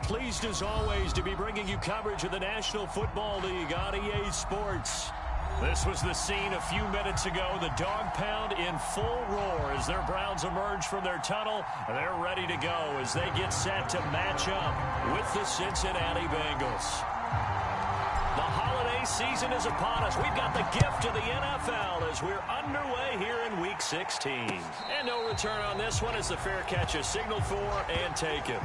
Pleased as always to be bringing you coverage of the National Football League on EA Sports. This was the scene a few minutes ago. The dog pound in full roar as their Browns emerge from their tunnel. They're ready to go as they get set to match up with the Cincinnati Bengals. The holiday season is upon us. We've got the gift of the NFL as we're underway here in Week 16. And no return on this one as the fair catch is signaled for and taken.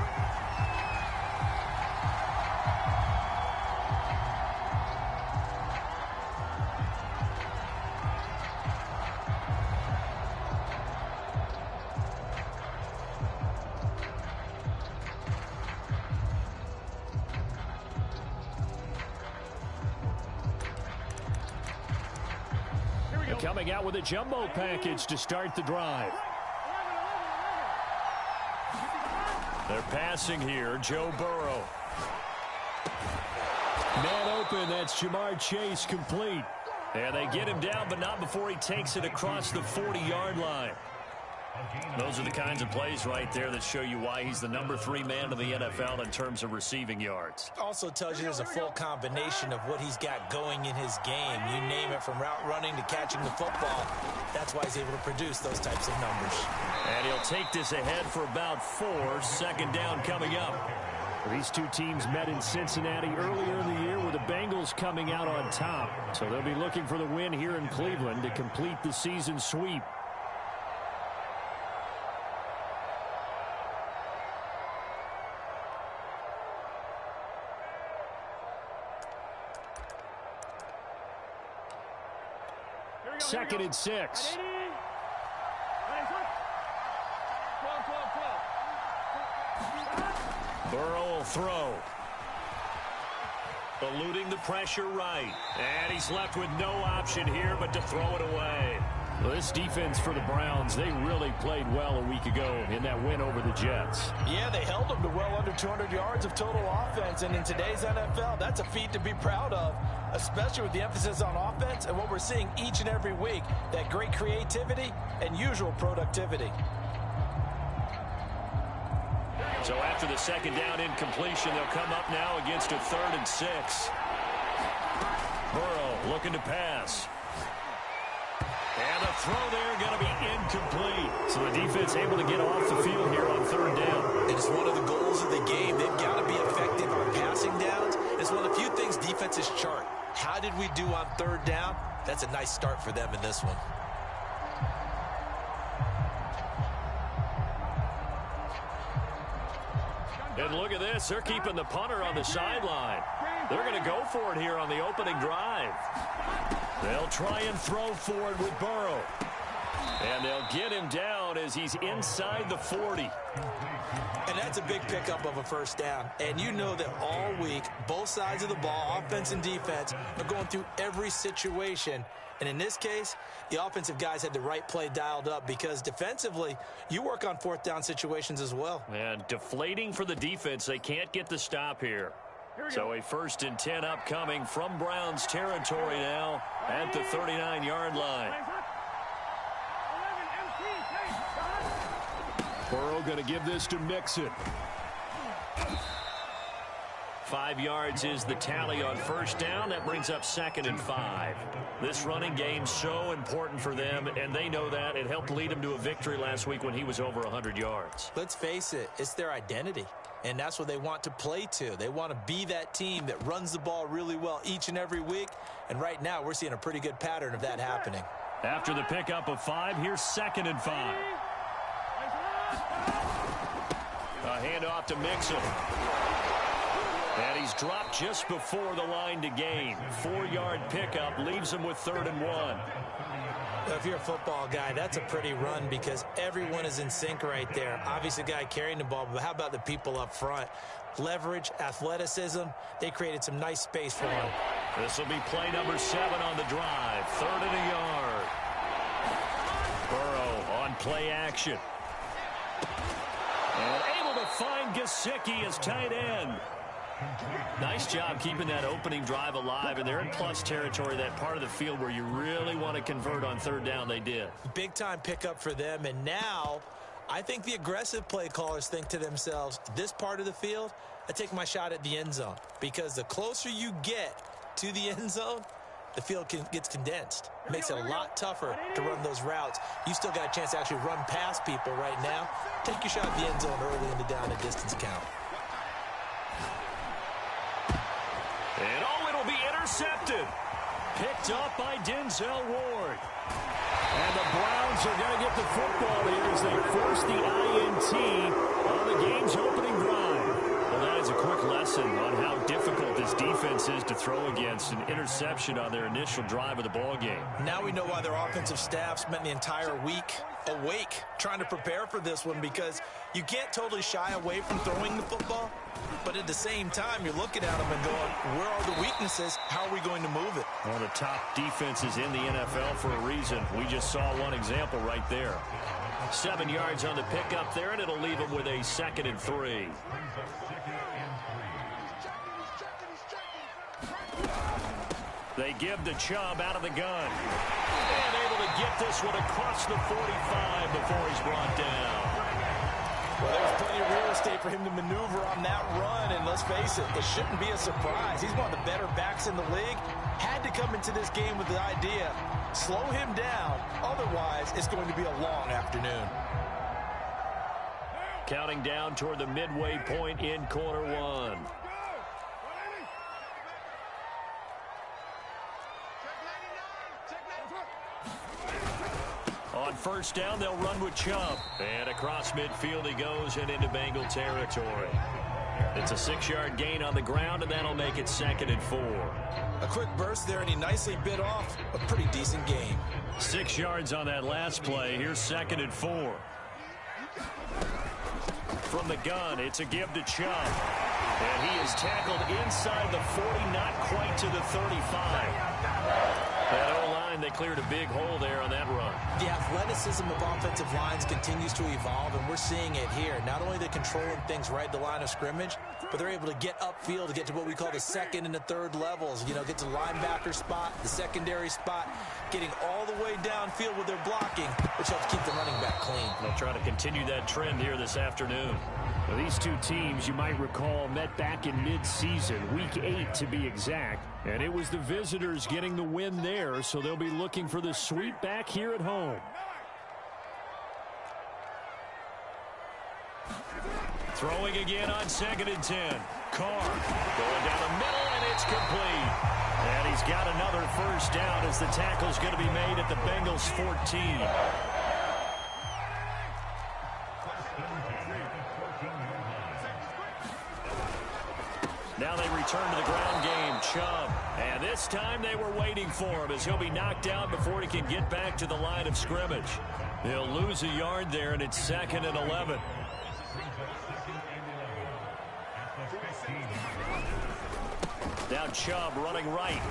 Coming out with a jumbo package to start the drive. They're passing here, Joe Burrow. Man open, that's Jamar Chase complete. And they get him down, but not before he takes it across the 40-yard line. Those are the kinds of plays right there that show you why he's the number 3 man in the NFL in terms of receiving yards. Also tells you there's a full combination of what he's got going in his game. You name it, from route running to catching the football. That's why he's able to produce those types of numbers. And he'll take this ahead for about 4. Second down coming up. These two teams met in Cincinnati earlier in the year with the Bengals coming out on top. So they'll be looking for the win here in Cleveland to complete the season sweep. Second and 6. Burrow will throw. Eluding the pressure right. And he's left with no option here but to throw it away. Well, this defense for the Browns, they really played well a week ago in that win over the Jets. Yeah, they held them to well under 200 yards of total offense. And in today's NFL, that's a feat to be proud of, especially with the emphasis on offense and what we're seeing each and every week, that great creativity and usual productivity. So after the second down incompletion, they'll come up now against a 3rd and 6. Burrow looking to pass. And the throw there going to be incomplete. So the defense able to get off the field here on 3rd down. It's one of the goals of the game. They've got to be effective on passing downs. It's one of the few things defenses chart. How did we do on 3rd down? That's a nice start for them in this one. And look at this. They're keeping the punter on the sideline. They're going to go for it here on the opening drive. They'll try and throw for it with Burrow. And they'll get him down as he's inside the 40. And that's a big pickup of a 1st down. And you know that all week, both sides of the ball, offense and defense, are going through every situation. And in this case, the offensive guys had the right play dialed up because defensively, you work on 4th down situations as well. And deflating for the defense. They can't get the stop here. So a 1st and 10 upcoming from Browns territory now at the 39-yard line. Burrow going to give this to Mixon. 5 yards is the tally on 1st down. That brings up 2nd and 5. This running game so important for them, and they know that. It helped lead them to a victory last week when he was over 100 yards. Let's face it, it's their identity, and that's what they want to play to. They want to be that team that runs the ball really well each and every week, and right now we're seeing a pretty good pattern of that happening. After the pickup of 5, here's 2nd and 5. A handoff to Mixon. And he's dropped just before the line to gain. 4-yard pickup leaves him with 3rd and 1. If you're a football guy, that's a pretty run because everyone is in sync right there. Obviously, the guy carrying the ball, but how about the people up front? Leverage, athleticism, they created some nice space for him. This will be play number 7 on the drive. 3rd and a yard. Burrow on play action. And able to find Gesicki as tight end. Nice job keeping that opening drive alive, and they're in plus territory, that part of the field where you really want to convert on 3rd down. They did. Big time pickup for them, and now I think the aggressive play callers think to themselves, this part of the field, I take my shot at the end zone. Because the closer you get to the end zone, the field gets condensed. Makes it a lot tougher to run those routes. You still got a chance to actually run past people right now. Take your shot at the end zone early in the down and distance count. And it'll be intercepted. Picked up by Denzel Ward. And the Browns are going to get the football here as they force the INT on the game's opening drive. Well, that is a quick lesson on how difficult this defense is to throw against. An interception on their initial drive of the ball game. Now we know why their offensive staff spent the entire week awake trying to prepare for this one, because you can't totally shy away from throwing the football, but at the same time you're looking at them and going, where are the weaknesses? How are we going to move it? One of the top defenses in the NFL for a reason. We just saw one example right there. 7 yards on the pickup there, and it'll leave them with a 2nd and 3. They give the Chubb out of the gun. And able to get this one across the 45 before he's brought down. Well, there's plenty of real estate for him to maneuver on that run, and let's face it, it shouldn't be a surprise. He's one of the better backs in the league. Had to come into this game with the idea, slow him down, otherwise it's going to be a long afternoon. Counting down toward the midway point in quarter one. On first down, they'll run with Chubb. And across midfield he goes and into Bengal territory. It's a 6-yard gain on the ground, and that'll make it 2nd and 4. A quick burst there, and he nicely bit off a pretty decent gain. 6 yards on that last play. Here's 2nd and 4. From the gun, it's a give to Chubb. And he is tackled inside the 40, not quite to the 35. That O-line, they cleared a big hole there on that run. The athleticism of offensive lines continues to evolve, and we're seeing it here. Not only they're controlling things right at the line of scrimmage, but they're able to get upfield to get to what we call the 2nd and the 3rd levels. You know, get to the linebacker spot, the secondary spot, getting all the way downfield with their blocking, which helps keep the running back clean. They'll try to continue that trend here this afternoon. Well, these two teams, you might recall, met back in mid-season, week 8 to be exact. And it was the visitors getting the win there, so they'll be looking for the sweep back here at home. Throwing again on 2nd and 10. Carr going down the middle, and it's complete. And he's got another first down as the tackle's going to be made at the Bengals 14. Now they return to the ground game. Chubb. And this time they were waiting for him as he'll be knocked down before he can get back to the line of scrimmage. They'll lose a yard there, and it's 2nd and 11. Now Chubb running right.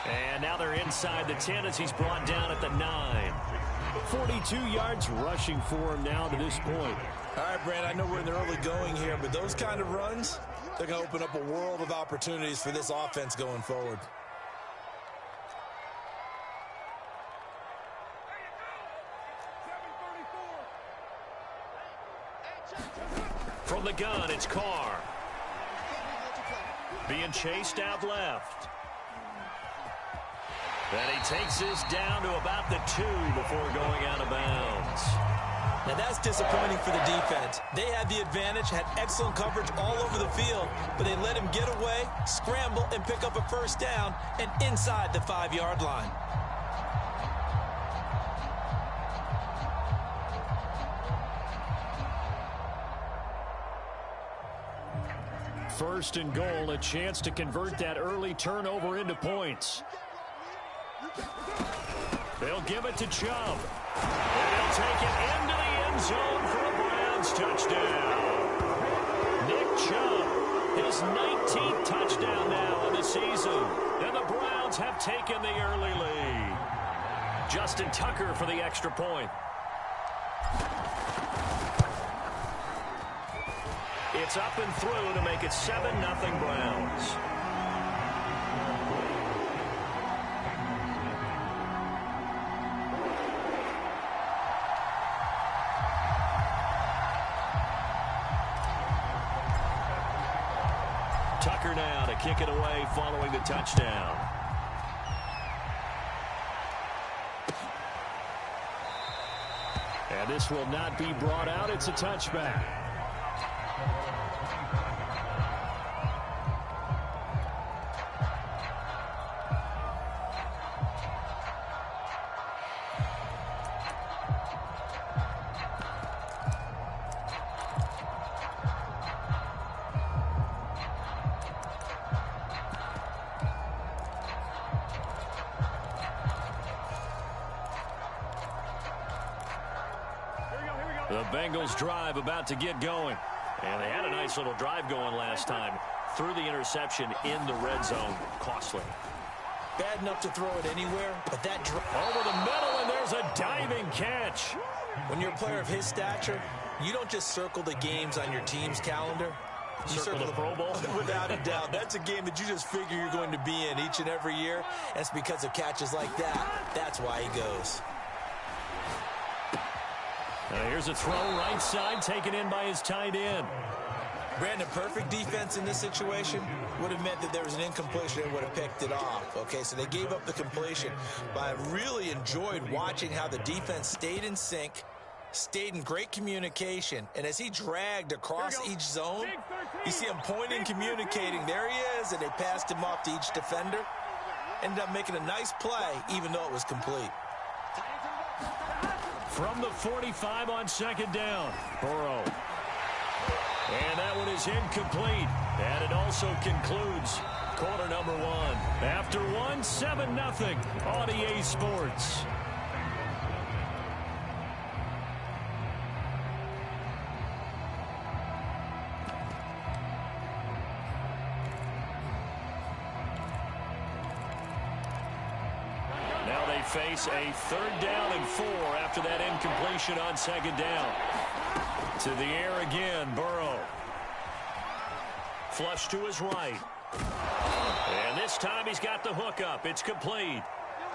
And now they're inside the 10 as he's brought down at the 9. 42 yards rushing for him now to this point. All right, Brand, I know we're in the early going here, but those kind of runs, they're going to open up a world of opportunities for this offense going forward. From the gun, it's Carr. Being chased out left. And he takes this down to about the 2 before going out of bounds. Now that's disappointing for the defense. They had the advantage, had excellent coverage all over the field, but they let him get away, scramble, and pick up a first down, and inside the 5-yard line. First and goal, a chance to convert that early turnover into points. They'll give it to Chubb. And he'll take it into the end zone for a Browns touchdown. Nick Chubb, his 19th touchdown now of the season. And the Browns have taken the early lead. Justin Tucker for the extra point. It's up and through to make it 7-0 Browns. Tucker now to kick it away following the touchdown. And this will not be brought out. It's a touchback. The Bengals drive about to get going. And they had a nice little drive going last time. Threw the interception in the red zone. Costly. Bad enough to throw it anywhere, but that over the middle, and there's a diving catch. When you're a player of his stature, you don't just circle the games on your team's calendar. You circle the Pro Bowl. Without a doubt. That's a game that you just figure you're going to be in each and every year. And it's because of catches like that. That's why he goes. Here's a throw right side taken in by his tight end. Brandon, perfect defense in this situation would have meant that there was an incompletion and would have picked it off. Okay, so they gave up the completion. But I really enjoyed watching how the defense stayed in sync, stayed in great communication, and as he dragged across each zone, you see him pointing, communicating. There he is, and they passed him off to each defender. Ended up making a nice play, even though it was complete. From the 45 on second down, Burrow. And that one is incomplete. And it also concludes quarter number one. After one, 7-0 on EA Sports. Now they face a 3rd down and 4 after that incompletion on second down. To the air again, Burrow. Flush to his right. And this time he's got the hook up. It's complete.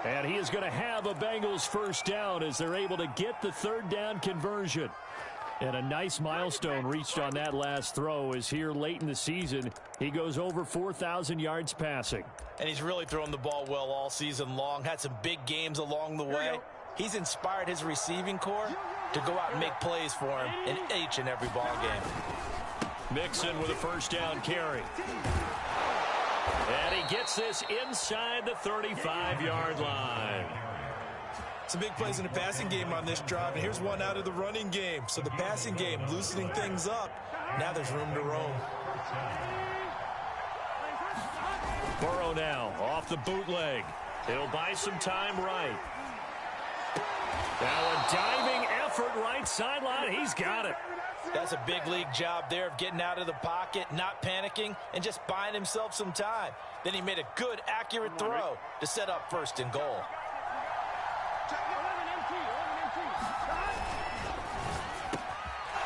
And he is going to have a Bengals first down as they're able to get the 3rd down conversion. And a nice milestone reached on that last throw is here late in the season. He goes over 4,000 yards passing. And he's really thrown the ball well all season long. Had some big games along the way. He's inspired his receiving corps to go out and make plays for him in each and every ball game. Mixon with a first down carry. And he gets this inside the 35-yard line. Some big plays in the passing game on this drive, and here's one out of the running game. So the passing game loosening things up. Now there's room to roam. Burrow now off the bootleg. He'll buy some time right. Now a diving effort right sideline. He's got it. That's a big league job there of getting out of the pocket, not panicking, and just buying himself some time. Then he made a good, accurate throw to set up 1st and goal.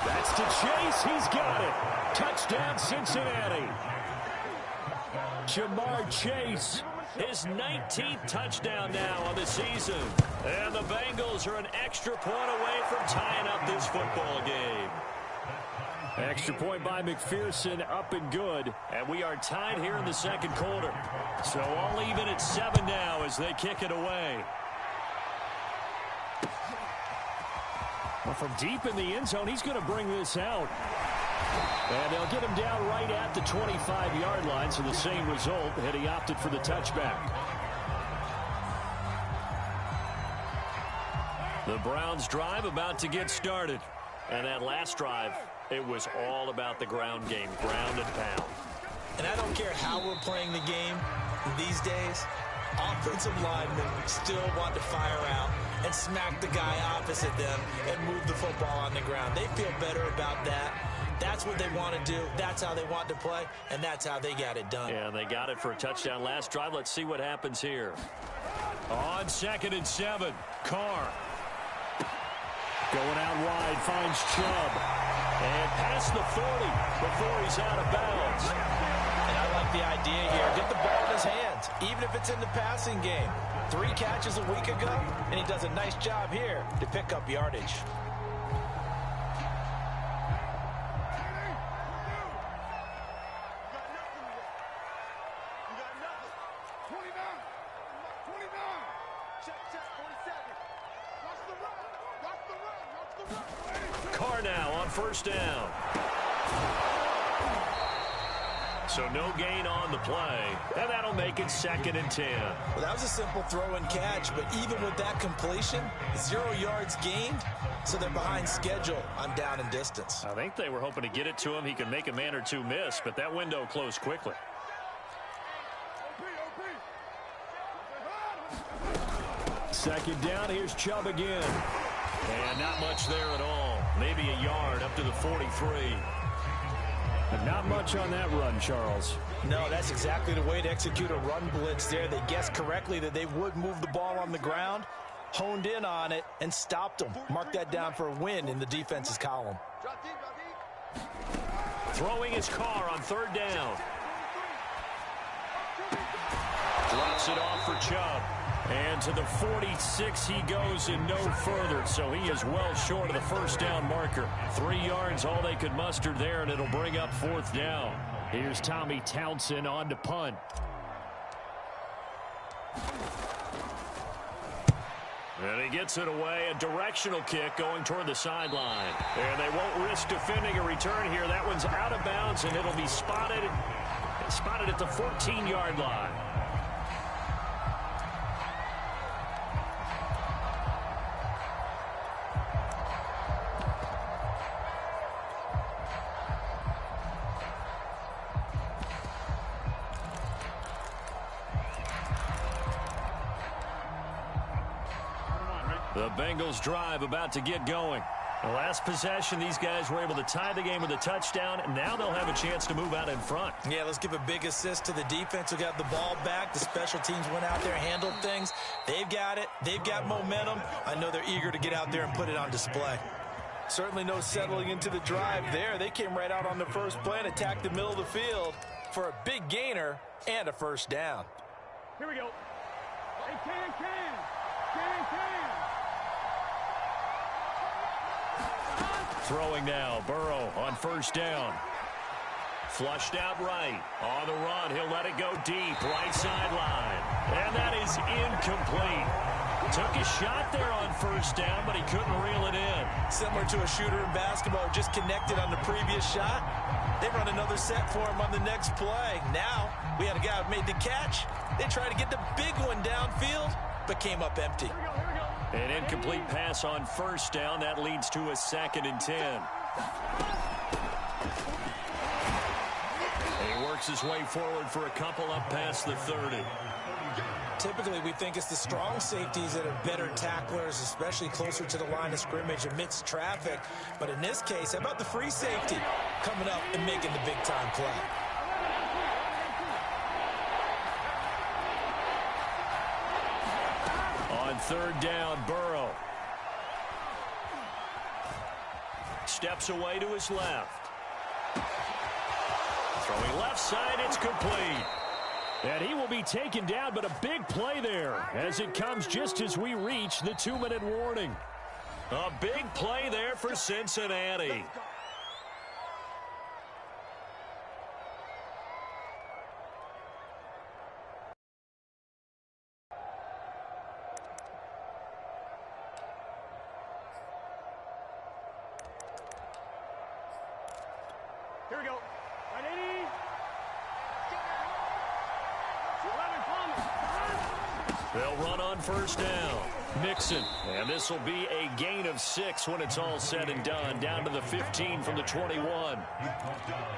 That's to Chase. He's got it. Touchdown, Cincinnati. Jamar Chase, his 19th touchdown now on the season. And the Bengals are an extra point away from tying up this football game. Extra point by McPherson, up and good. And we are tied here in the 2nd quarter. So all even at 7 now as they kick it away. Well, from deep in the end zone, he's going to bring this out. And they'll get him down right at the 25-yard line, so the same result, and he opted for the touchback. The Browns drive about to get started. And that last drive, it was all about the ground game, ground and pound. And I don't care how we're playing the game these days, offensive linemen still want to fire out and smack the guy opposite them and move the football on the ground. They feel better about that. That's what they want to do. That's how they want to play, and that's how they got it done. Yeah, they got it for a touchdown last drive. Let's see what happens here. On 2nd and 7, Carr. Going out wide, finds Chubb. And past the 40 before he's out of bounds. And I like the idea here. Get the ball in his hands, even if it's in the passing game. 3 catches a week ago, and he does a nice job here to pick up yardage. Carr now on first down. So no gain on the play, and that'll make it 2nd and 10. Well, that was a simple throw and catch, but even with that completion, 0 yards gained, so they're behind schedule on down and distance. I think they were hoping to get it to him. He could make a man or two miss, but that window closed quickly. Second down, here's Chubb again. And not much there at all. Maybe a yard up to the 43. And not much on that run, Charles. No, that's exactly the way to execute a run blitz there. They guessed correctly that they would move the ball on the ground, honed in on it, and stopped them. Mark that down for a win in the defense's column. Throwing his Carr on 3rd down. Drops it off for Chubb. And to the 46 he goes and no further. So he is well short of the first down marker. 3 yards all they could muster there, and it'll bring up 4th down. Here's Tommy Townsend on to punt. And he gets it away. A directional kick going toward the sideline. And they won't risk defending a return here. That one's out of bounds, and it'll be spotted at the 14-yard line. The Bengals drive about to get going. The last possession, these guys were able to tie the game with a touchdown, and now they'll have a chance to move out in front. Yeah, let's give a big assist to the defense who got the ball back. The special teams went out there, handled things. They've got it. They've got momentum. I know they're eager to get out there and put it on display. Certainly no settling into the drive there. They came right out on the first play and attacked the middle of the field for a big gainer and a first down. Here we go. Hey, can. Throwing now, Burrow on first down. Flushed out right. On the run, he'll let it go deep, right sideline. And that is incomplete. Took a shot there on first down, but he couldn't reel it in. Similar to a shooter in basketball, just connected on the previous shot. They run another set for him on the next play. Now, we had a guy who made the catch. They tried to get the big one downfield, but came up empty. An incomplete pass on first down. That leads to a 2nd and 10. He works his way forward for a couple up past the 30. Typically, we think it's the strong safeties that are better tacklers, especially closer to the line of scrimmage amidst traffic. But in this case, how about the free safety coming up and making the big-time play? On 3rd down, Burrow. Steps away to his left. Throwing left side, it's complete. And he will be taken down, but a big play there as it comes just as we reach the 2-minute warning. A big play there for Cincinnati. Here we go. Right, 80. They'll run on first down. Mixon. And this will be a gain of 6 when it's all said and done. Down to the 15 from the 21.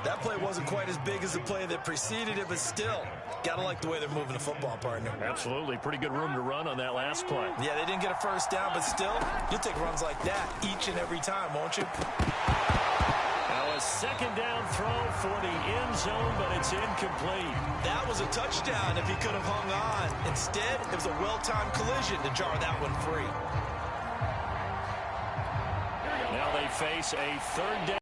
That play wasn't quite as big as the play that preceded it, but still, gotta like the way they're moving the football, partner. Absolutely. Pretty good room to run on that last play. Yeah, they didn't get a first down, but still, you'll take runs like that each and every time, won't you? Now a 2nd down throw for the end zone, but it's incomplete. That was a touchdown if he could have hung on. Instead, it was a well-timed collision to jar that one free. Now they face a 3rd down.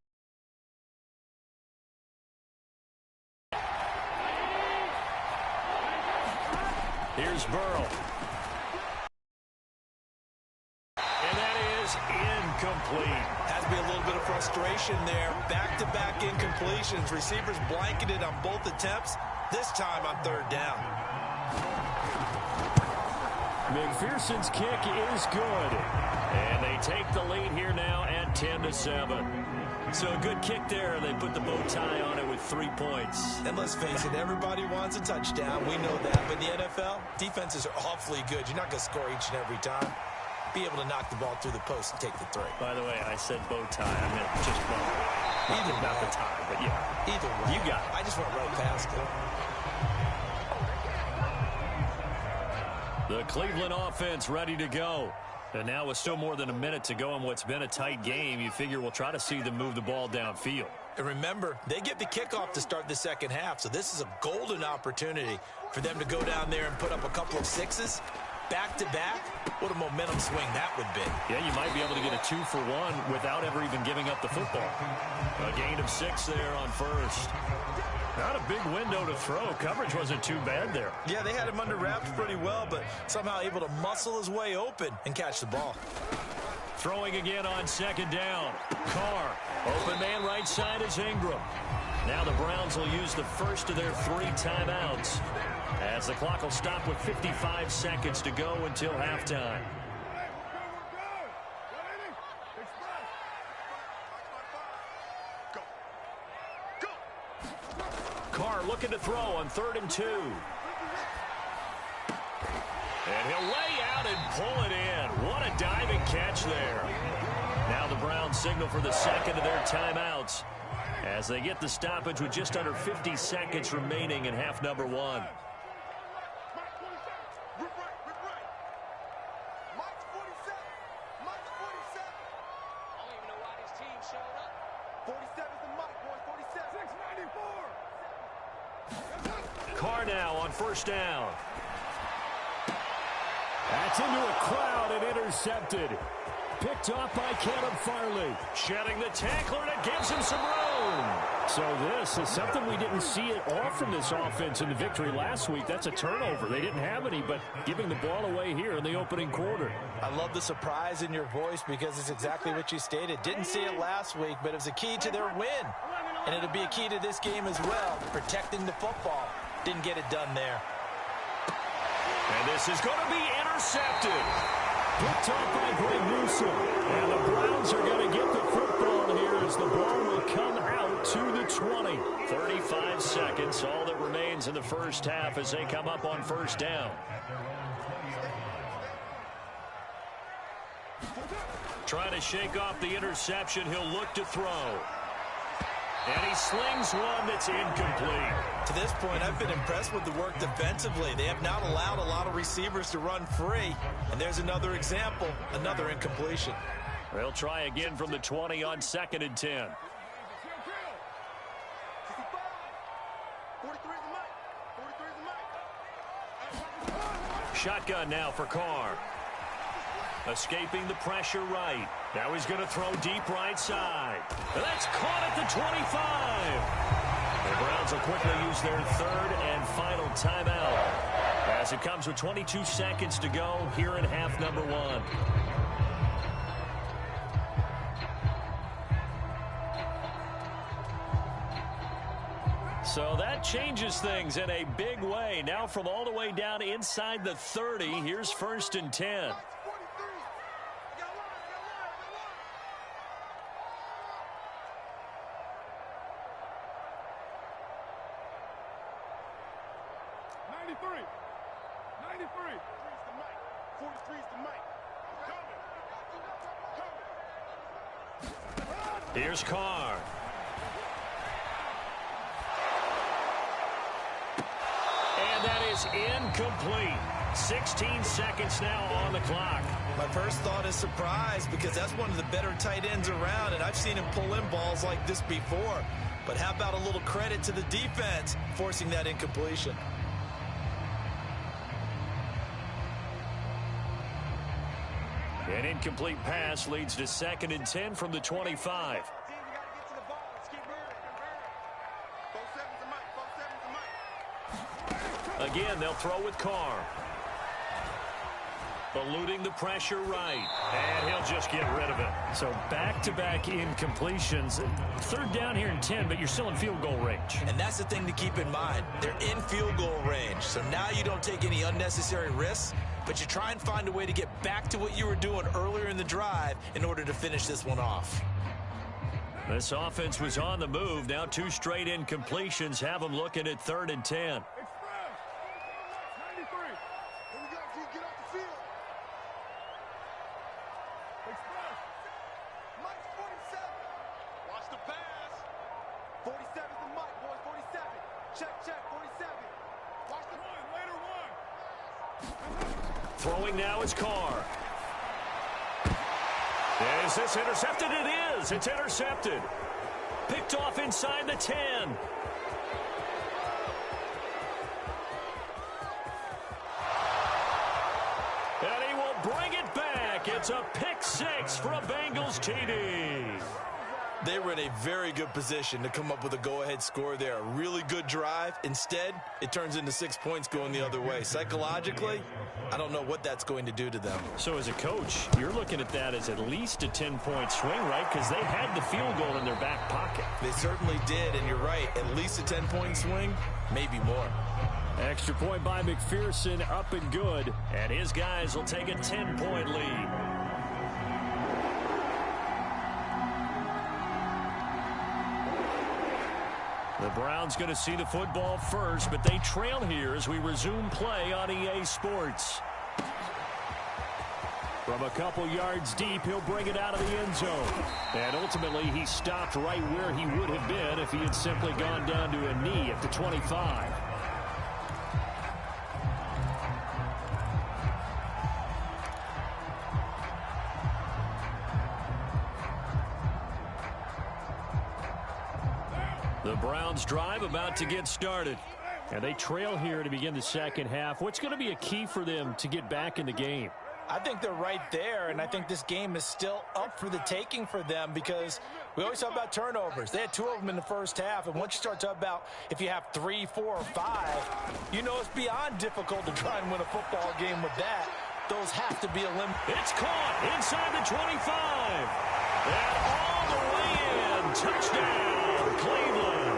Here's Burrow. And that is incomplete. Has to be a little bit of frustration there. Back-to-back incompletions. Receivers blanketed on both attempts, this time on 3rd down. McPherson's kick is good. And they take the lead here now at 10-7. So a good kick there, and they put the bow tie on it with 3 points. And let's face it, everybody wants a touchdown. We know that. But in the NFL, defenses are awfully good. You're not going to score each and every time. Be able to knock the ball through the post and take the three. By the way, I said bow tie. I meant just bow. Either not way. the tie, but yeah. Either way. You got it. I just went right past it. The Cleveland offense ready to go. And now with still more than a minute to go in what's been a tight game, you figure we'll try to see them move the ball downfield. And remember, they get the kickoff to start the second half, so this is a golden opportunity for them to go down there and put up a couple of sixes. Back-to-back, what a momentum swing that would be. Yeah, you might be able to get a 2-for-1 without ever even giving up the football. A gain of 6 there on first. Not a big window to throw. Coverage wasn't too bad there. Yeah, they had him under wraps pretty well, but somehow able to muscle his way open and catch the ball. Throwing again on second down. Carr. Open man right side is Ingram. Now the Browns will use the first of their 3 timeouts, as the clock will stop with 55 seconds to go until halftime. Carr looking to throw on 3rd and 2. And he'll lay out and pull it in. What a diving catch there. Now the Browns signal for the second of their timeouts as they get the stoppage with just under 50 seconds remaining in half number 1. Carr now on first down. That's into a crowd and intercepted. Picked off by Caleb Farley. Shedding the tackler, and it gives him some room. So this is something we didn't see at all from this offense in the victory last week. That's a turnover. They didn't have any, but giving the ball away here in the opening quarter. I love the surprise in your voice because it's exactly what you stated. Didn't see it last week, but it was a key to their win. And it'll be a key to this game as well, protecting the football. Didn't get it done there. And this is going to be intercepted. Picked off by Greg Newsom. And the Browns are going to get the football here as the ball will come out to the 20. 35 seconds, all that remains in the first half as they come up on first down. Trying to shake off the interception. He'll look to throw. And he slings one that's incomplete. To this point, I've been impressed with the work defensively. They have not allowed a lot of receivers to run free. And there's another example, another incompletion. They'll try again from the 20 on 2nd and 10. Shotgun now for Carr. Escaping the pressure right. Now he's going to throw deep right side. And that's caught at the 25. The Browns will quickly use their 3rd and final timeout as it comes with 22 seconds to go here in half number 1. So that changes things in a big way. Now from all the way down inside the 30, here's 1st and 10. Here's Carr. And that is incomplete. 16 seconds now on the clock. My first thought is surprise because that's one of the better tight ends around, and I've seen him pull in balls like this before. But how about a little credit to the defense forcing that incompletion? An incomplete pass leads to 2nd and 10 from the 25. Again, they'll throw with Carr. Eluding the pressure right. And he'll just get rid of it. So back-to-back incompletions. Third down here in 10, but you're still in field goal range. And that's the thing to keep in mind. They're in field goal range. So now you don't take any unnecessary risks, but you try and find a way to get back to what you were doing earlier in the drive in order to finish this one off. This offense was on the move. Now 2 straight incompletions have them looking at 3rd and 10. Throwing now is Carr. Is this intercepted? It is. It's intercepted. Picked off inside the 10. And he will bring it back. It's a pick 6 for a Bengals TD. They were in a very good position to come up with a go-ahead score there. A really good drive. Instead, it turns into 6 points going the other way. Psychologically, I don't know what that's going to do to them. So as a coach, you're looking at that as at least a 10-point swing, right? Because they had the field goal in their back pocket. They certainly did, and you're right. At least a 10-point swing, maybe more. Extra point by McPherson, up and good. And his guys will take a 10-point lead. The Browns going to see the football first, but they trail here as we resume play on EA Sports. From a couple yards deep, he'll bring it out of the end zone. And ultimately, he stopped right where he would have been if he had simply gone down to a knee at the 25. The Browns drive about to get started. And they trail here to begin the second half. What's going to be a key for them to get back in the game? I think they're right there, and I think this game is still up for the taking for them because we always talk about turnovers. They had 2 of them in the first half, and once you start talking about if you have 3, 4, or 5, you know it's beyond difficult to try and win a football game with that. Those have to be eliminated. It's caught inside the 25. And all the way in. Touchdown, Cleveland.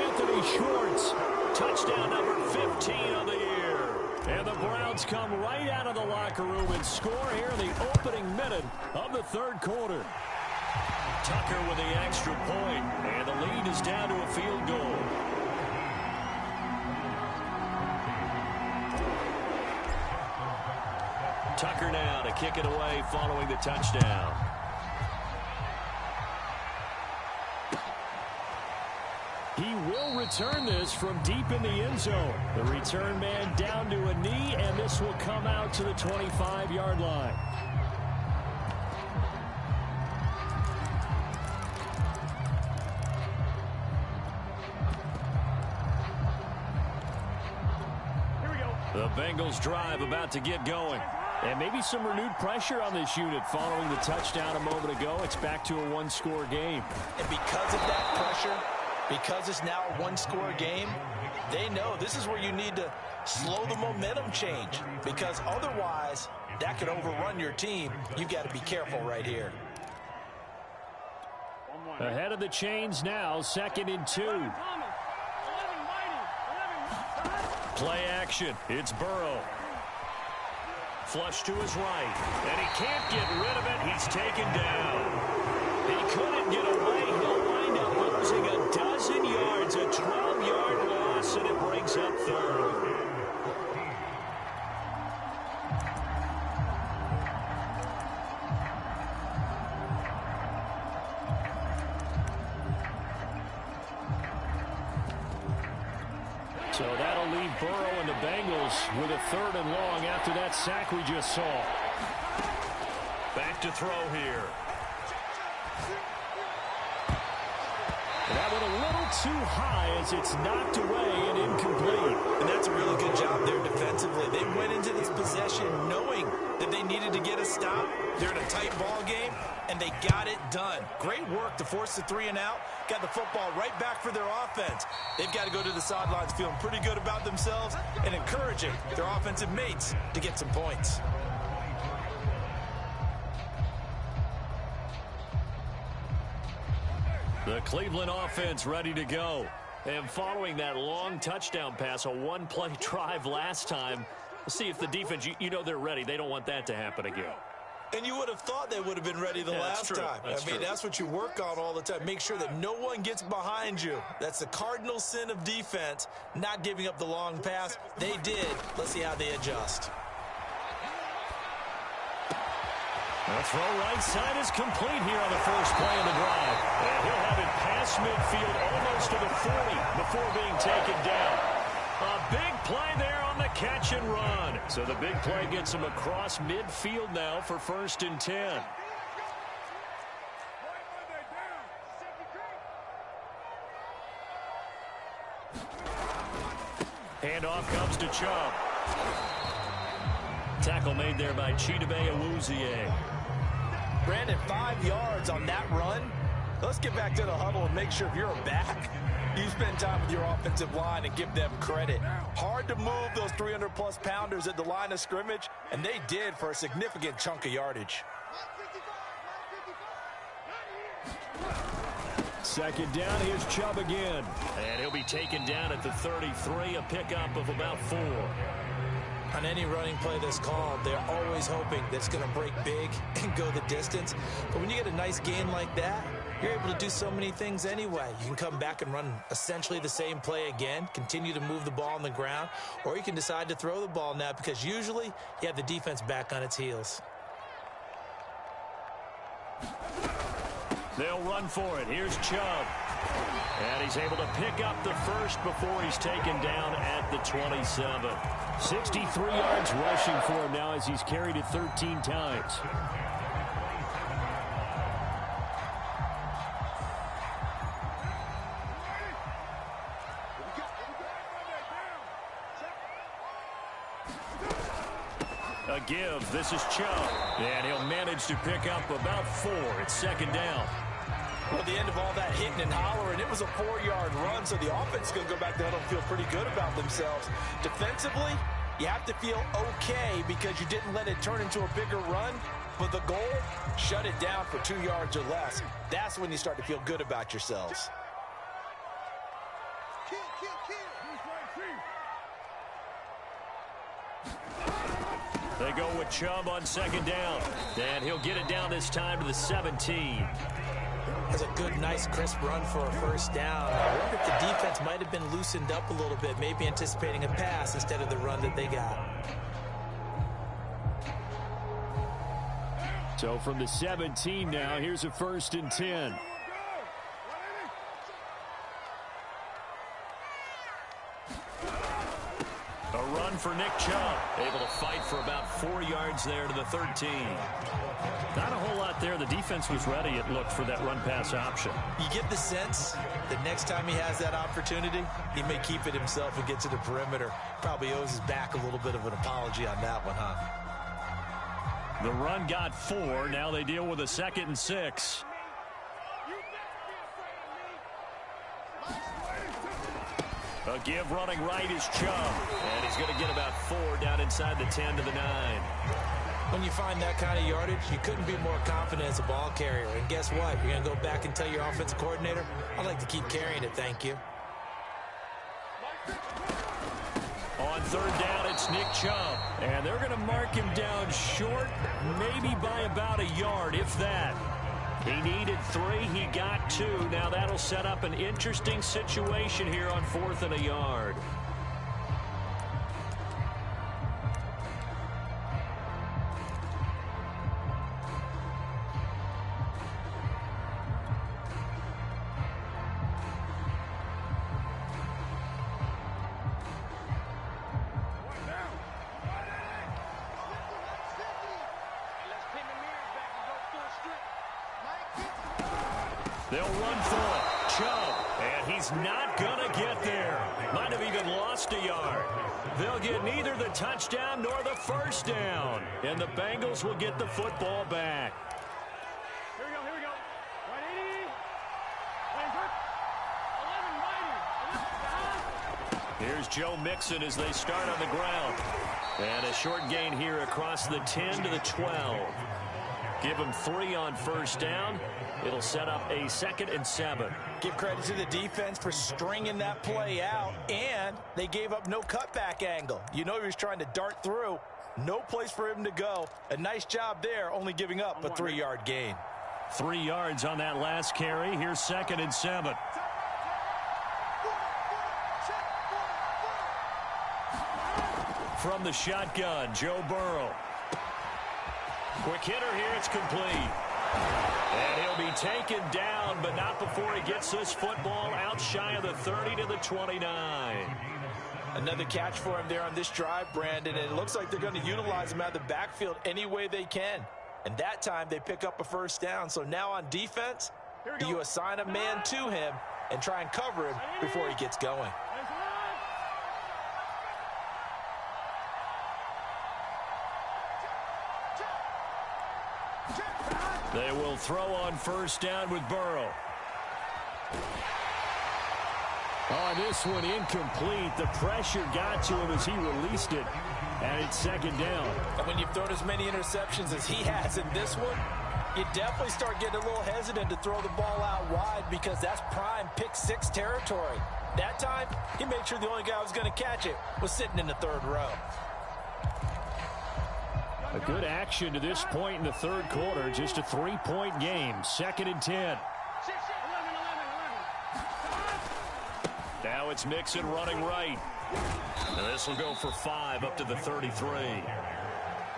Anthony Schwartz, touchdown number 15 on the year. And the Browns come right out of the locker room and score here in the opening minute of the third quarter. Tucker with the extra point, and the lead is down to a field goal. Tucker now to kick it away following the touchdown. He will return this from deep in the end zone. The return man down to a knee, and this will come out to the 25-yard line. Here we go. The Bengals drive about to get going. And maybe some renewed pressure on this unit following the touchdown a moment ago. It's back to a one-score game. And because of that pressure, because it's now a one-score game, they know this is where you need to slow the momentum change because otherwise that could overrun your team. You've got to be careful right here. Ahead of the chains now, 2nd and 2. Play action. It's Burrow. Flush to his right. And he can't get rid of it. He's taken down. He couldn't get away. He'll wind up losing a dozen yards. A 12-yard loss, and it brings up 3rd. So that'll leave Burrow and the Bengals with a 3rd and long after that sack we just saw. Back to throw here. That one a little too high as it's knocked away and incomplete. And that's a really good job there defensively. They went into this possession knowing that they needed to get a stop. They're in a tight ball game, and they got it done. Great work to force the 3 and out. Got the football right back for their offense. They've got to go to the sidelines feeling pretty good about themselves and encouraging their offensive mates to get some points. The Cleveland offense ready to go. And following that long touchdown pass, a one-play drive last time, see if the defense, you know they're ready. They don't want that to happen again. And you would have thought they would have been ready the last time. That's what you work on all the time. Make sure that no one gets behind you. That's the cardinal sin of defense, not giving up the long pass. They did. Let's see how they adjust. The throw right side is complete here on the first play of the drive. And he'll have it past midfield almost to the 40 before being taken down. A big play there on the catch and run. So the big play gets him across midfield now for 1st and 10. Handoff comes to Chubb. Tackle made there by Chidobe Awuzie. Brandon, 5 yards on that run. Let's get back to the huddle and make sure if you're a back, you spend time with your offensive line and give them credit. Hard to move those 300-plus pounders at the line of scrimmage, and they did for a significant chunk of yardage. 2nd down, here's Chubb again. And he'll be taken down at the 33, a pickup of about 4. On any running play that's called, they're always hoping that it's going to break big and go the distance. But when you get a nice gain like that, you're able to do so many things anyway. You can come back and run essentially the same play again, continue to move the ball on the ground, or you can decide to throw the ball now because usually you have the defense back on its heels. They'll run for it. Here's Chubb. And he's able to pick up the first before he's taken down at the 27. 63 yards rushing for him now as he's carried it 13 times. A give. This is Chubb. And he'll manage to pick up about 4. It's 2nd down. Well, at the end of all that hitting and hollering, it was a 4-yard run, so the offense is going to go back there and feel pretty good about themselves. Defensively, you have to feel okay because you didn't let it turn into a bigger run, but the goal, shut it down for 2 yards or less. That's when you start to feel good about yourselves. They go with Chubb on 2nd down. And he'll get it down this time to the 17. That's a good, nice, crisp run for a 1st down. I wonder if the defense might have been loosened up a little bit, maybe anticipating a pass instead of the run that they got. So from the 17 now, here's a 1st and 10. A run for Nick Chubb. Able to fight for about 4 yards there to the 13. Not a whole lot there. The defense was ready, it looked, for that run-pass option. You get the sense that next time he has that opportunity, he may keep it himself and get to the perimeter. Probably owes his back a little bit of an apology on that one, huh? The run got 4. Now they deal with a 2nd and 6. A give running right is Chubb. And he's going to get about 4 down inside the 10 to the 9. When you find that kind of yardage, you couldn't be more confident as a ball carrier. And guess what? You're going to go back and tell your offensive coordinator, I'd like to keep carrying it, thank you. On 3rd down, it's Nick Chubb. And they're going to mark him down short, maybe by about a yard, if that. He needed 3. He got 2. Now that'll set up an interesting situation here on 4th and a yard. They'll run for it. Chubb. And he's not going to get there. Might have even lost a yard. They'll get neither the touchdown nor the 1st down. And the Bengals will get the football back. Here we go, here we go. 180. 11 righty. Here's Joe Mixon as they start on the ground. And a short gain here across the 10 to the 12. Give him 3 on first down. It'll set up a 2nd and 7. Give credit to the defense for stringing that play out, and they gave up no cutback angle. You know he was trying to dart through. No place for him to go. A nice job there, only giving up a 3-yard gain. 3 yards on that last carry. Here's 2nd and 7. From the shotgun, Joe Burrow. Quick hitter here, it's complete. And he'll be taken down, but not before he gets this football out shy of the 30 to the 29. Another catch for him there on this drive, Brandon, and it looks like they're going to utilize him out of the backfield any way they can. And that time they pick up a first down. So now on defense, you assign a man to him and try and cover him before he gets going. They will throw on first down with Burrow. On this one, incomplete. The pressure got to him as he released it, and it's 2nd down. And when you've thrown as many interceptions as he has in this one, you definitely start getting a little hesitant to throw the ball out wide because that's prime pick-6 territory. That time, he made sure the only guy who was going to catch it was sitting in the 3rd row. A good action to this point in the 3rd quarter. Just a 3-point game. 2nd and 10. Now it's Mixon running right. And this will go for 5 up to the 33.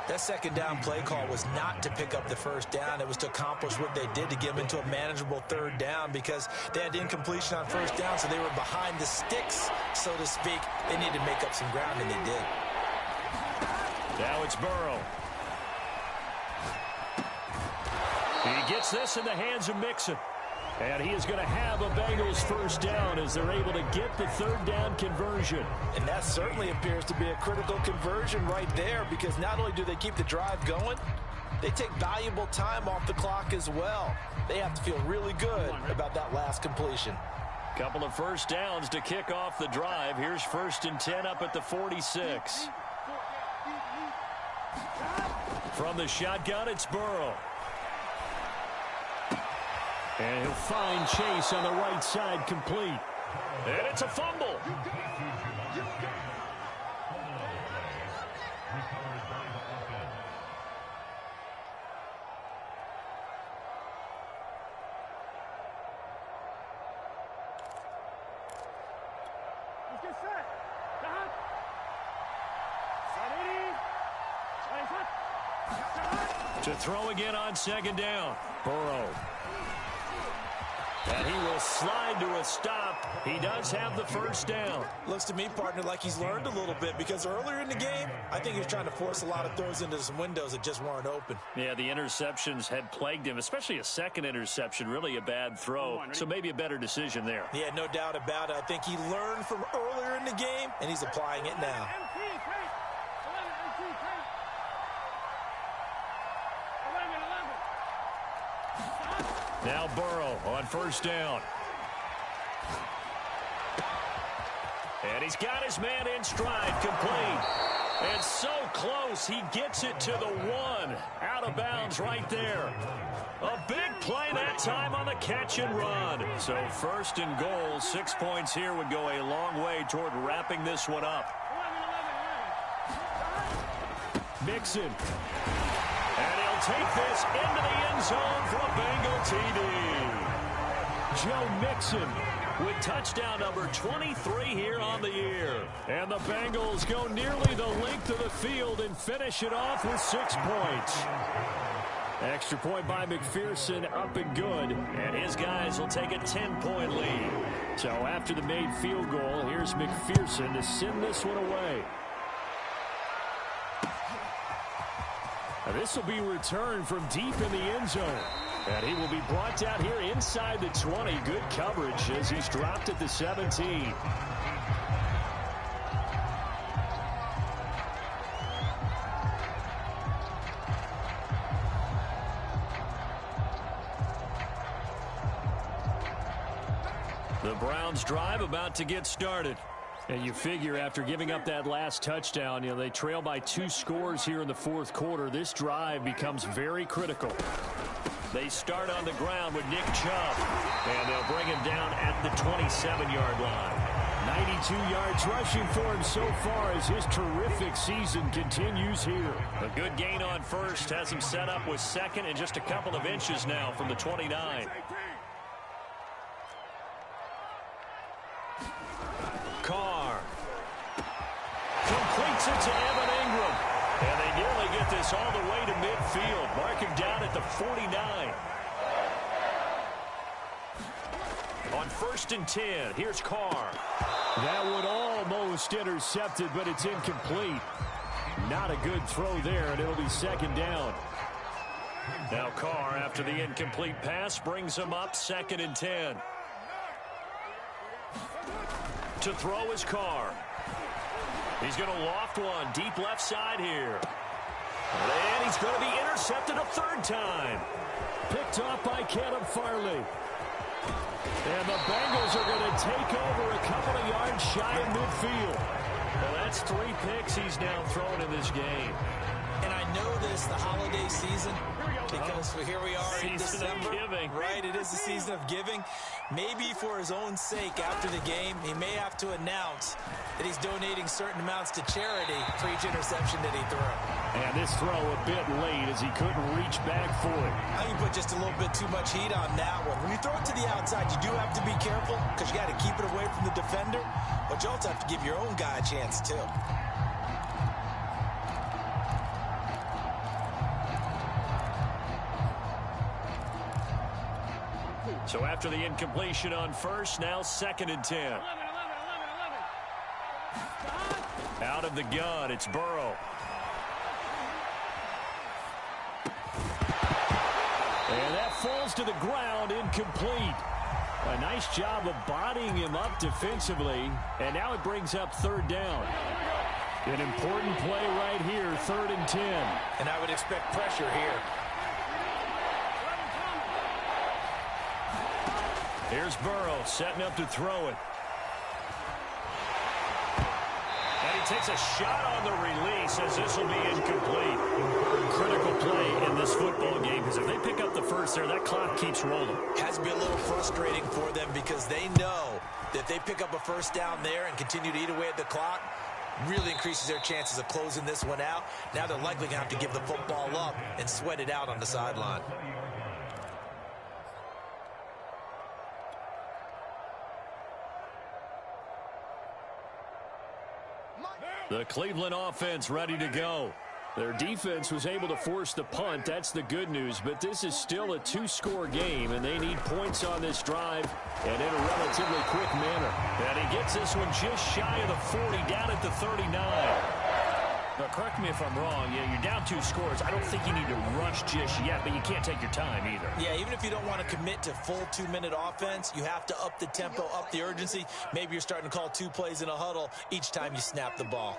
That 2nd down play call was not to pick up the first down. It was to accomplish what they did to get them into a manageable 3rd down because they had incompletion on first down, so they were behind the sticks, so to speak. They needed to make up some ground, and they did. Now it's Burrow. He gets this in the hands of Mixon. And he is going to have a Bengals first down as they're able to get the 3rd down conversion. And that certainly appears to be a critical conversion right there because not only do they keep the drive going, they take valuable time off the clock as well. They have to feel really good about that last completion. Couple of first downs to kick off the drive. Here's 1st and 10 up at the 46. From the shotgun, it's Burrow. And he'll find Chase on the right side, complete. And it's a fumble. Let's get set. To throw again on 2nd down. Burrow. And he will slide to a stop. He does have the first down. Looks to me, partner, like he's learned a little bit because earlier in the game, I think he was trying to force a lot of throws into some windows that just weren't open. Yeah, the interceptions had plagued him, especially a 2nd interception, really a bad throw. So maybe a better decision there. Yeah, no doubt about it. I think he learned from earlier in the game, and he's applying it now. Now Burrow on first down. And he's got his man in stride, complete. And so close, he gets it to the 1. Out of bounds right there. A big play that time on the catch and run. So 1st and goal, 6 points here would go a long way toward wrapping this one up. Mixon. And he'll take this into the end zone for a Bengal TD. Joe Mixon with touchdown number 23 here on the year. And the Bengals go nearly the length of the field and finish it off with 6 points. Extra point by McPherson, up and good. And his guys will take a 10-point lead. So after the made field goal, here's McPherson to send this one away. This will be returned from deep in the end zone. And he will be brought down here inside the 20. Good coverage as he's dropped at the 17. The Browns drive about to get started. And you figure after giving up that last touchdown, they trail by 2 scores here in the fourth quarter. This drive becomes very critical. They start on the ground with Nick Chubb, and they'll bring him down at the 27-yard line. 92 yards rushing for him so far as his terrific season continues here. A good gain on first has him set up with second and just a couple of inches now from the 29. Carr completes it to Evan Ingram. And they nearly get this all the way to midfield. Mark him down at the 49. On 1st and 10, here's Carr. That would almost intercepted, but it's incomplete. Not a good throw there, and it'll be 2nd down. Now Carr, after the incomplete pass, brings him up 2nd and 10. To throw is Carr. He's going to loft one deep left side here. And he's going to be intercepted a 3rd time. Picked off by Caleb Farley. And the Bengals are going to take over a couple of yards shy of midfield. Well, that's 3 picks he's now thrown in this game. And I know this, the holiday season, because here we are in December. Right, it is the season of giving. Maybe for his own sake after the game, he may have to announce that he's donating certain amounts to charity for each interception that he threw. And this throw a bit late as he couldn't reach back for it. I think you put just a little bit too much heat on that one. When you throw it to the outside, you do have to be careful because you got to keep it away from the defender, but you also have to give your own guy a chance too. So after the incompletion on first, now 2nd and 10. Out of the gun, it's Burrow. And that falls to the ground, incomplete. A nice job of bodying him up defensively, and now it brings up 3rd down. An important play right here, 3rd and 10. And I would expect pressure here. Here's Burrow setting up to throw it. And he takes a shot on the release as this will be incomplete. Critical play in this football game because if they pick up the first there, that clock keeps rolling. Has to be a little frustrating for them because they know that if they pick up a 1st down there and continue to eat away at the clock, really increases their chances of closing this one out. Now they're likely going to have to give the football up and sweat it out on the sideline. The Cleveland offense ready to go. Their defense was able to force the punt. That's the good news. But this is still a 2-score game, and they need points on this drive and in a relatively quick manner. And he gets this one just shy of the 40, down at the 39. Now, correct me if I'm wrong. Yeah, you're down 2 scores. I don't think you need to rush just yet, but you can't take your time either. Yeah, even if you don't want to commit to full 2-minute offense, you have to up the tempo, up the urgency. Maybe you're starting to call 2 plays in a huddle each time you snap the ball.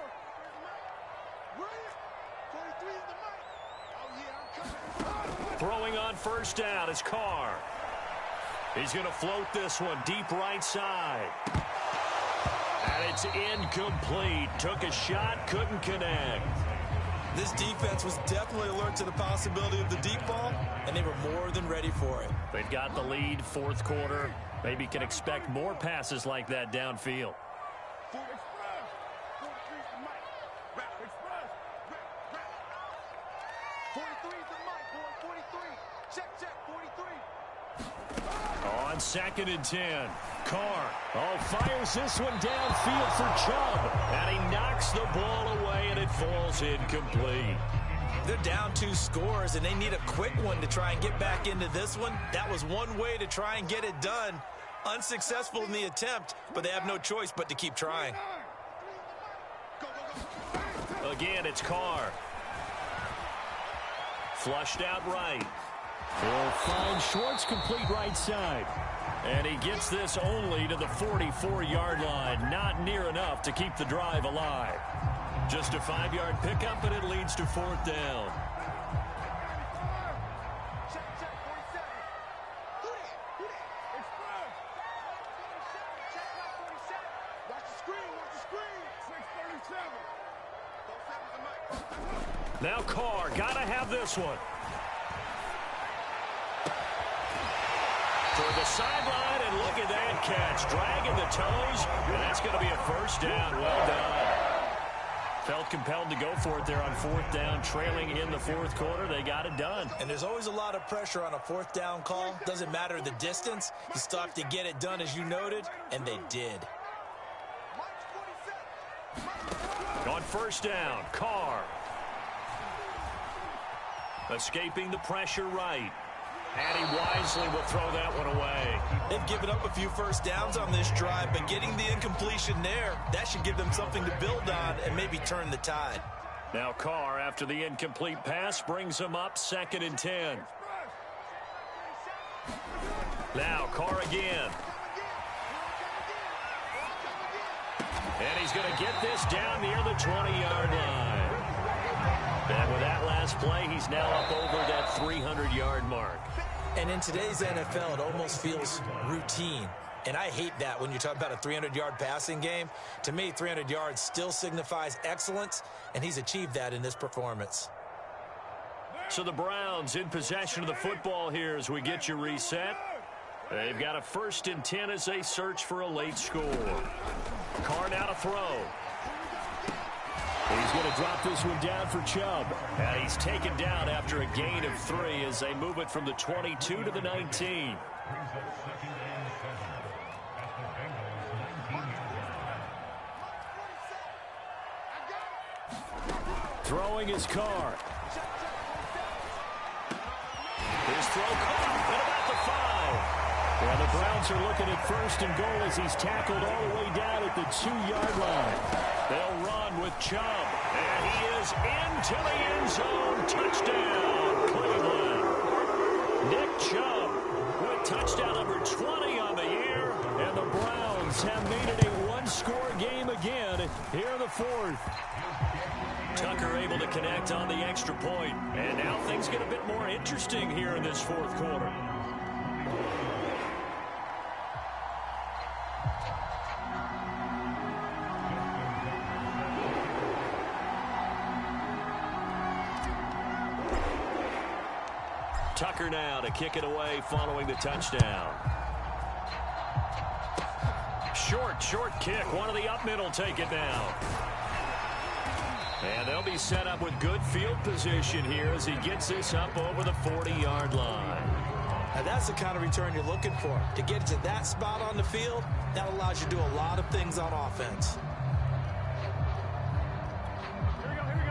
Throwing on 1st down is Carr. He's going to float this one deep right side. And it's incomplete. Took a shot, couldn't connect. This defense was definitely alert to the possibility of the deep ball, and they were more than ready for it. They've got the lead, 4th quarter. Maybe can expect more passes like that downfield. On 2nd and 10, Carr fires this one downfield for Chubb. And he knocks the ball away, and it falls incomplete. They're down 2 scores, and they need a quick one to try and get back into this one. That was one way to try and get it done. Unsuccessful in the attempt, but they have no choice but to keep trying. Again, it's Carr. Flushed out right. They'll find Schwartz complete right side. And he gets this only to the 44-yard line. Not near enough to keep the drive alive. Just a 5-yard pickup, and it leads to 4th down. Now Carr, gotta have this one. Toward the sideline, and look at that catch. Dragging the toes, and that's going to be a first down. Well done. Felt compelled to go for it there on fourth down, trailing in the fourth quarter. They got it done. And there's always a lot of pressure on a fourth down call. Doesn't matter the distance. You still have to get it done, as you noted, and they did. On first down, Carr. Escaping the pressure right. And he wisely will throw that one away. They've given up a few first downs on this drive, but getting the incompletion there, that should give them something to build on and maybe turn the tide. Now Carr, after the incomplete pass, brings him up 2nd and 10. Now Carr again. And he's going to get this down near the 20-yard line. And with that last play, he's now up over that 300-yard mark. And in today's NFL, it almost feels routine. And I hate that when you talk about a 300-yard passing game. To me, 300 yards still signifies excellence, and he's achieved that in this performance. So the Browns in possession of the football here as we get you reset. They've got a 1st and 10 as they search for a late score. Carr now to throw. He's going to drop this one down for Chubb. And he's taken down after a gain of 3 as they move it from the 22 to the 19. Throwing his Carr. His throw caught at about the 5. Well, the Browns are looking at 1st and goal as he's tackled all the way down at the 2-yard line. They'll run with Chubb. And he is into the end zone. Touchdown, Cleveland. Nick Chubb with touchdown number 20 on the year. And the Browns have made it a one-score game again here in the 4th. Tucker able to connect on the extra point. And now things get a bit more interesting here in this 4th quarter. Tucker now to kick it away following the touchdown. Short kick. One of the up middle take it down. And they'll be set up with good field position here as he gets this up over the 40-yard line. Now that's the kind of return you're looking for. To get to that spot on the field, that allows you to do a lot of things on offense.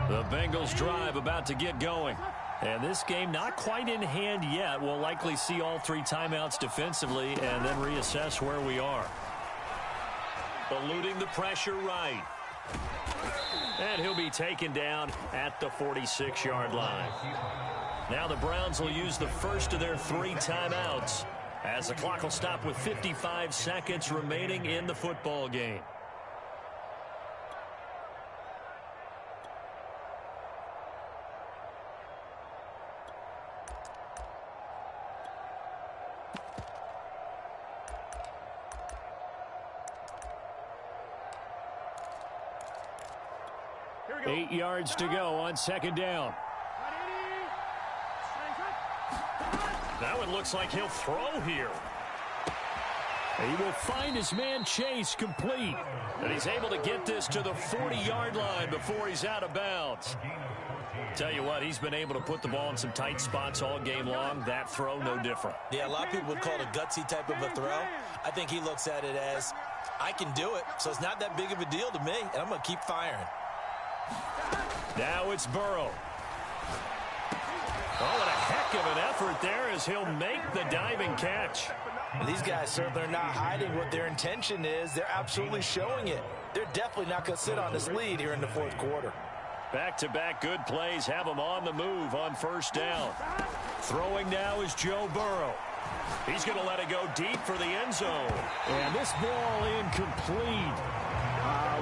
The Bengals drive about to get going. And this game not quite in hand yet. We'll likely see all 3 timeouts defensively and then reassess where we are. Eluding the pressure right. And he'll be taken down at the 46-yard line. Now the Browns will use the first of their 3 timeouts as the clock will stop with 55 seconds remaining in the football game. Here we go. 8 yards to go on 2nd down. Now it looks like he'll throw here. He will find his man Chase complete. And he's able to get this to the 40-yard line before he's out of bounds. Tell you what, he's been able to put the ball in some tight spots all game long. That throw, no different. Yeah, a lot of people would call it a gutsy type of a throw. I think he looks at it as, I can do it, so it's not that big of a deal to me, and I'm going to keep firing. Now it's Burrow. Oh, what a heck of an effort there as he'll make the diving catch. And these guys certainly are not hiding what their intention is. They're absolutely showing it. They're definitely not going to sit on this lead here in the 4th quarter. Back-to-back good plays have him on the move on 1st down. Throwing now is Joe Burrow. He's going to let it go deep for the end zone. And this ball incomplete.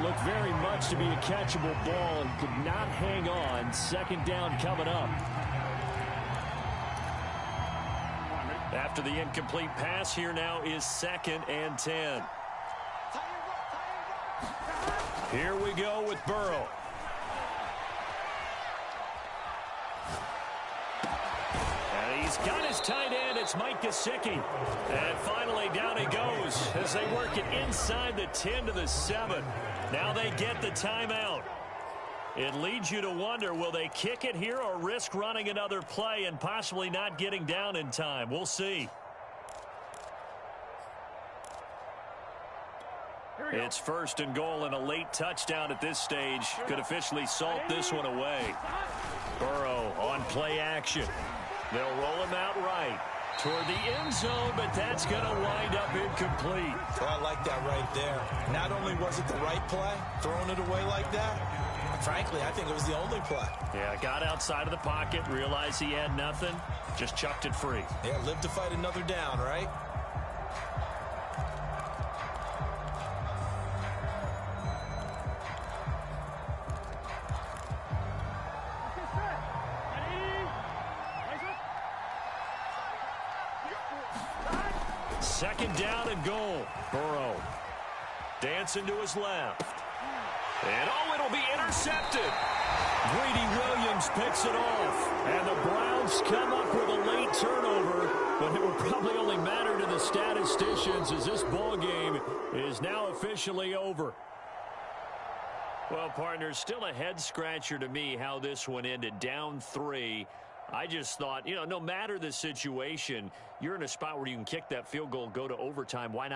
Looked very much to be a catchable ball and could not hang on. 2nd down coming up. After the incomplete pass, here now is 2nd and 10. Here we go with Burrow. it's Mike Gesicki. And finally down he goes as they work it inside the 10 to the 7. Now they get the timeout. It leads you to wonder, will they kick it here or risk running another play and possibly not getting down in time? We'll see. It's 1st and goal, and a late touchdown at this stage could officially salt this one away. Burrow on play action. They'll roll him out right toward the end zone, but that's going to wind up incomplete. Oh, I like that right there. Not only was it the right play, throwing it away like that, frankly, I think it was the only play. Yeah, got outside of the pocket, realized he had nothing, just chucked it free. Yeah, live to fight another down, right? Second down and goal. Burrow dancing to his left. And it'll be intercepted. Greedy Williams picks it off. And the Browns come up with a late turnover, but it will probably only matter to the statisticians as this ball game is now officially over. Well, partners, still a head-scratcher to me how this one ended, down 3. I just thought, no matter the situation, you're in a spot where you can kick that field goal, go to overtime. Why not?